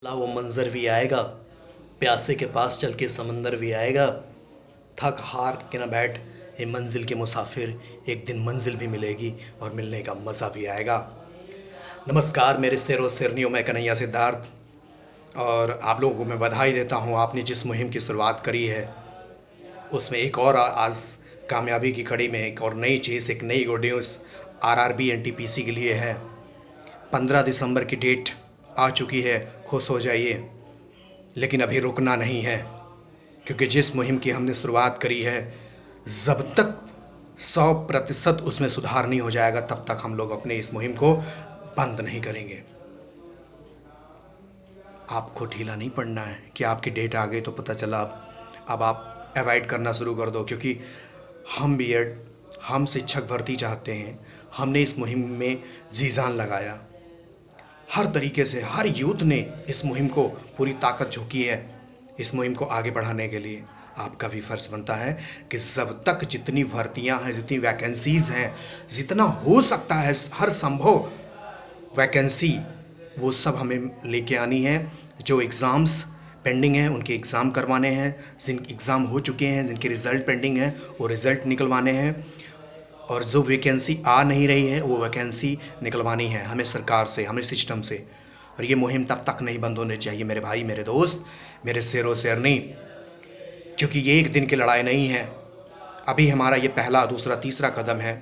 ला वो मंजर भी आएगा, प्यासे के पास चल के समंदर भी आएगा। थक हार के ना बैठ ये मंजिल के मुसाफिर, एक दिन मंजिल भी मिलेगी और मिलने का मज़ा भी आएगा। नमस्कार मेरे शेरों शेरनियों, मैं कन्हैया सिद्धार्थ और आप लोगों को मैं बधाई देता हूँ। आपने जिस मुहिम की शुरुआत करी है उसमें एक और आज कामयाबी की कड़ी में एक और नई चीज़, एक नई गुड न्यूज़ आरआरबी एनटीपीसी के लिए है। 15 दिसंबर की डेट आ चुकी है, खुश हो जाइए। लेकिन अभी रुकना नहीं है, क्योंकि जिस मुहिम की हमने शुरुआत करी है, जब तक 100% उसमें सुधार नहीं हो जाएगा तब तक हम लोग अपने इस मुहिम को बंद नहीं करेंगे। आपको ढीला नहीं पड़ना है कि आपकी डेट आ गई तो पता चला अब आप अवॉइड करना शुरू कर दो, क्योंकि हम बीएड, हम शिक्षक भर्ती चाहते हैं। हमने इस मुहिम में जी जान लगाया, हर तरीके से हर यूथ ने इस मुहिम को पूरी ताकत झोंकी है। इस मुहिम को आगे बढ़ाने के लिए आपका भी फ़र्ज़ बनता है कि जब तक जितनी भर्तियां हैं, जितनी वैकेंसीज़ हैं, जितना हो सकता है हर संभव वैकेंसी वो सब हमें लेके आनी है। जो एग्ज़ाम्स पेंडिंग हैं उनके एग्ज़ाम करवाने हैं, जिन एग्ज़ाम हो चुके हैं, जिनके रिज़ल्ट पेंडिंग हैं वो रिज़ल्ट निकलवाने हैं, और जो वैकेंसी आ नहीं रही है वो वैकेंसी निकलवानी है हमें सरकार से, हमें सिस्टम से। और ये मुहिम तब तक नहीं बंद होनी चाहिए मेरे भाई, मेरे दोस्त, मेरे शेरों शेरनी, क्योंकि ये एक दिन की लड़ाई नहीं है। अभी हमारा ये पहला, दूसरा, तीसरा कदम है।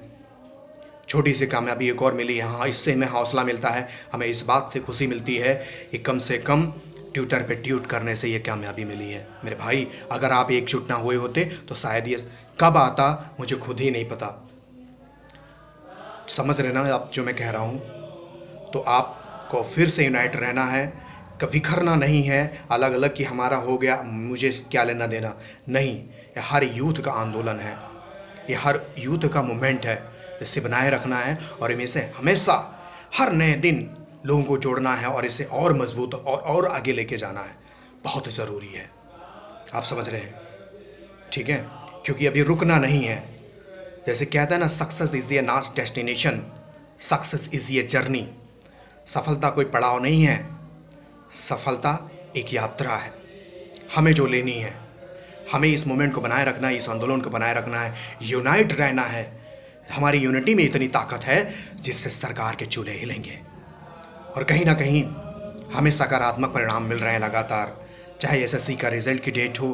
छोटी सी कामयाबी एक और मिली है। हाँ, इससे हमें हौसला मिलता है, हमें इस बात से खुशी मिलती है कि कम से कम ट्विटर पे ट्वीट करने से ये कामयाबी मिली है। मेरे भाई, अगर आप एकजुट ना हुए होते तो शायद ये कब आता मुझे खुद ही नहीं पता। समझ रहे ना आप जो मैं कह रहा हूँ? तो आपको फिर से यूनाइट रहना है, बिखरना नहीं है अलग अलग कि हमारा हो गया, मुझे क्या लेना देना। नहीं, ये हर यूथ का आंदोलन है, ये हर यूथ का मूवमेंट है, इसे बनाए रखना है और इसे हमेशा हर नए दिन लोगों को जोड़ना है और इसे और मजबूत और आगे लेके जाना है। बहुत ज़रूरी है। आप समझ रहे हैं? ठीक है, क्योंकि अभी रुकना नहीं है। जैसे कहता है ना, success is the last destination, success is ये जर्नी। सफलता कोई पड़ाव नहीं है, सफलता एक यात्रा है। हमें जो लेनी है, हमें इस मोमेंट को बनाए रखना है, इस आंदोलन को बनाए रखना है, यूनाइट रहना है। हमारी यूनिटी में इतनी ताकत है जिससे सरकार के चूल्हे हिलेंगे और कहीं ना कहीं हमें सकारात्मक परिणाम मिल रहे हैं लगातार। चाहे एसएससी का रिजल्ट की डेट हो,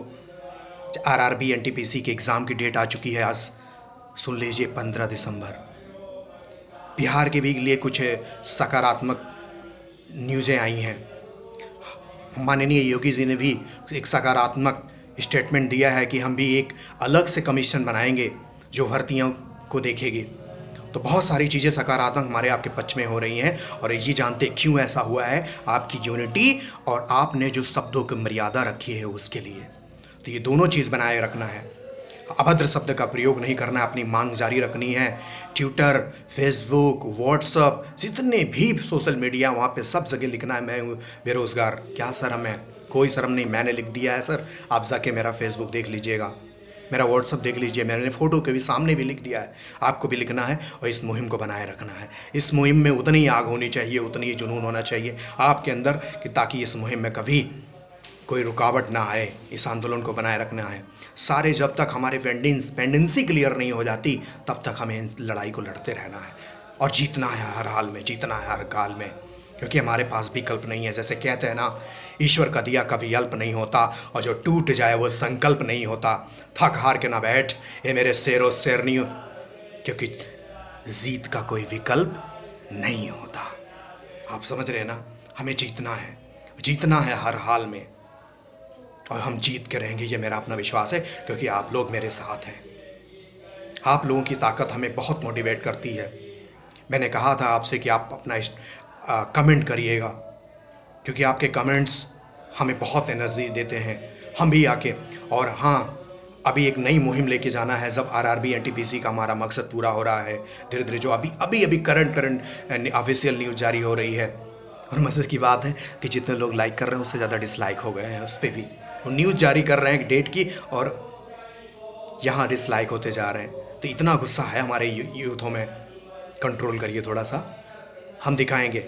आरआरबी एनटीपीसी के एग्ज़ाम की डेट आ चुकी है, आज सुन लीजिए 15 दिसंबर। बिहार के भी लिए कुछ सकारात्मक न्यूज़ें आई हैं। माननीय योगी जी ने भी एक सकारात्मक स्टेटमेंट दिया है कि हम भी एक अलग से कमीशन बनाएंगे जो भर्तियों को देखेगी। तो बहुत सारी चीज़ें सकारात्मक हमारे आपके पक्ष में हो रही हैं, और ये जानते क्यों ऐसा हुआ है? आपकी यूनिटी और आपने जो शब्दों की मर्यादा रखी है उसके लिए। तो ये दोनों चीज़ बनाए रखना है। अभद्र शब्द का प्रयोग नहीं करना है, अपनी मांग जारी रखनी है। ट्विटर, फेसबुक, व्हाट्सअप, जितने भी सोशल मीडिया, वहाँ पे सब जगह लिखना है मैं हूँ बेरोज़गार। क्या शर्म है? कोई शर्म नहीं, मैंने लिख दिया है सर। आप जाके मेरा फेसबुक देख लीजिएगा, मेरा व्हाट्सअप देख लीजिए, मैंने फ़ोटो के भी सामने भी लिख दिया है। आपको भी लिखना है और इस मुहिम को बनाए रखना है। इस मुहिम में उतनी ही आग होनी चाहिए, उतनी ही जुनून होना चाहिए आपके अंदर, कि ताकि इस मुहिम में कभी कोई रुकावट ना आए। इस आंदोलन को बनाए रखना है। सारे जब तक हमारे पेंडेंसी क्लियर नहीं हो जाती तब तक हमें इस लड़ाई को लड़ते रहना है और जीतना है हर हाल में, जीतना है हर काल में, क्योंकि हमारे पास विकल्प नहीं है। जैसे कहते हैं ना, ईश्वर का दिया कभी अल्प नहीं होता और जो टूट जाए वो संकल्प नहीं होता। थक हार के ना बैठ ये मेरे शेरों शेरनियों, क्योंकि जीत का कोई विकल्प नहीं होता। आप समझ रहे हैं ना? हमें जीतना है, जीतना है हर हाल में, और हम जीत के रहेंगे, ये मेरा अपना विश्वास है, क्योंकि आप लोग मेरे साथ हैं। आप लोगों की ताकत हमें बहुत मोटिवेट करती है। मैंने कहा था आपसे कि आप अपना कमेंट करिएगा, क्योंकि आपके कमेंट्स हमें बहुत एनर्जी देते हैं। हम भी आके, और हाँ, अभी एक नई मुहिम लेके जाना है। जब आरआरबी एनटीपीसी का हमारा मकसद पूरा हो रहा है धीरे धीरे, जो अभी करंट ऑफिशियल न्यूज़ जारी हो रही है, और मज़े की बात है कि जितने लोग लाइक कर रहे हैं उससे ज़्यादा डिसलाइक हो गए हैं उस पर भी। वो न्यूज़ जारी कर रहे हैं डेट की और यहाँ डिसलाइक होते जा रहे हैं। तो इतना गुस्सा है हमारे यूथों में। कंट्रोल करिए थोड़ा सा, हम दिखाएंगे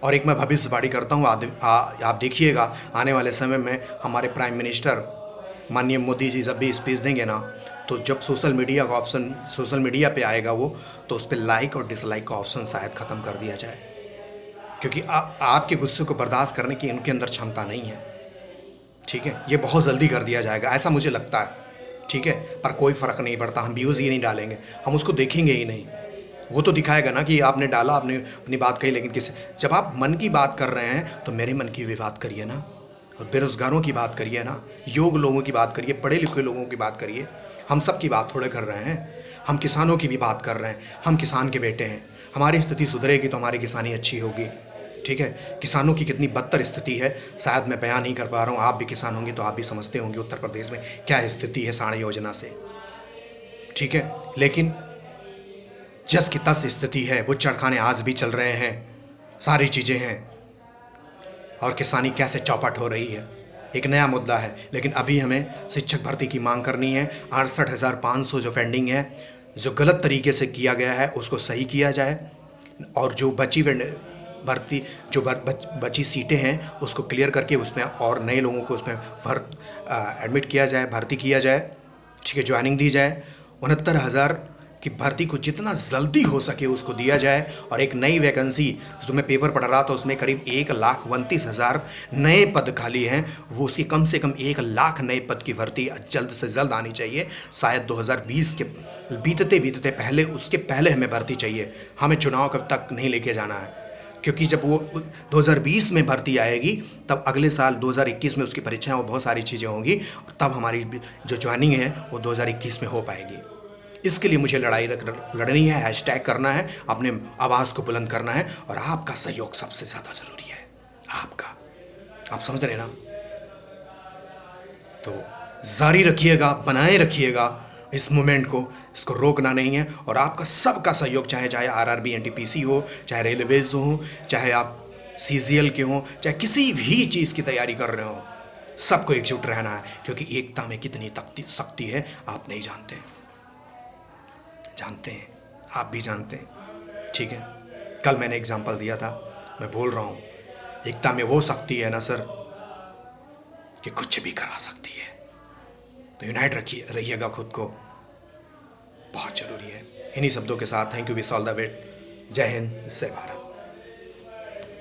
और एक मैं भविष्यवाणी करता हूँ, आप देखिएगा आने वाले समय में हमारे प्राइम मिनिस्टर माननीय मोदी जी जब भी स्पीच देंगे ना, तो जब सोशल मीडिया का ऑप्शन सोशल मीडिया पे आएगा वो, तो उस पर लाइक और डिसलाइक का ऑप्शन शायद ख़त्म कर दिया जाए, क्योंकि आपके गुस्से को बर्दाश्त करने की उनके अंदर क्षमता नहीं है। ठीक है, ये बहुत जल्दी कर दिया जाएगा, ऐसा मुझे लगता है। ठीक है, पर कोई फ़र्क नहीं पड़ता, हम व्यूज़ ही नहीं डालेंगे, हम उसको देखेंगे ही नहीं। वो तो दिखाएगा ना कि आपने डाला, आपने अपनी बात कही, लेकिन किसी जब आप मन की बात कर रहे हैं तो मेरे मन की भी बात करिए ना, और बेरोजगारों की बात करिए ना, योग लोगों की बात करिए, पढ़े लिखे लोगों की बात करिए। हम सब की बात थोड़े कर रहे हैं, हम किसानों की भी बात कर रहे हैं, हम किसान के बेटे हैं। हमारी स्थिति सुधरेगी तो हमारी किसानी अच्छी होगी। ठीक है, किसानों की कितनी बदतर स्थिति है शायद मैं बयान नहीं कर पा रहा हूँ, आप भी किसान होंगे तो आप भी समझते होंगे उत्तर प्रदेश में क्या स्थिति है साढ़े योजना से। ठीक है, लेकिन जस की तस स्थिति है, वो चरखाने आज भी चल रहे हैं, सारी चीज़ें हैं, और किसानी कैसे चौपट हो रही है एक नया मुद्दा है। लेकिन अभी हमें शिक्षक भर्ती की मांग करनी है। 68,500 जो पेंडिंग है, जो गलत तरीके से किया गया है उसको सही किया जाए, और जो बची भर्ती जो बची सीटें हैं उसको क्लियर करके उसमें और नए लोगों को उसमें एडमिट किया जाए, भर्ती किया जाए। ठीक है, ज्वाइनिंग दी जाए। 69,000 की भर्ती को जितना जल्दी हो सके उसको दिया जाए, और एक नई वैकेंसी जो मैं पेपर पढ़ रहा था उसमें करीब 1,29,000 नए पद खाली हैं, वो उसकी कम से कम 1,00,000 नए पद की भर्ती जल्द से जल्द आनी चाहिए। शायद 2020 के बीतते बीतते पहले, उसके पहले हमें भर्ती चाहिए, हमें चुनाव कब तक नहीं लेके जाना है, क्योंकि जब वो 2020 में भर्ती आएगी तब अगले साल 2021 में उसकी परीक्षाएं और बहुत सारी चीज़ें होंगी, और तब हमारी जो ज्वाइनिंग है वो 2021 में हो पाएगी। इसके लिए मुझे लड़ाई लड़नी है, हैशटैग करना है, अपने आवाज़ को बुलंद करना है, और आपका सहयोग सबसे ज़्यादा ज़रूरी है। आपका, आप समझ रहे हैं ना? तो जारी रखिएगा, बनाए रखिएगा इस मूवमेंट को, इसको रोकना नहीं है। और आपका सबका सहयोग, चाहे आरआरबी एनटीपीसी हो, चाहे रेलवेज हो, चाहे आप सीजीएल के हो, चाहे किसी भी चीज़ की तैयारी कर रहे हो, सबको एकजुट रहना है, क्योंकि एकता में कितनी शक्ति है आप नहीं जानते। जानते हैं, आप भी जानते हैं। ठीक है, कल मैंने एग्जाम्पल दिया था, मैं बोल रहा हूं, एकता में वो शक्ति है ना सर कि कुछ भी करा सकती है। तो यूनाइट रहिएगा खुद को, बहुत जरूरी है। इन्हीं शब्दों के साथ thank you, wish all the best. जय हिंद, जय भारत।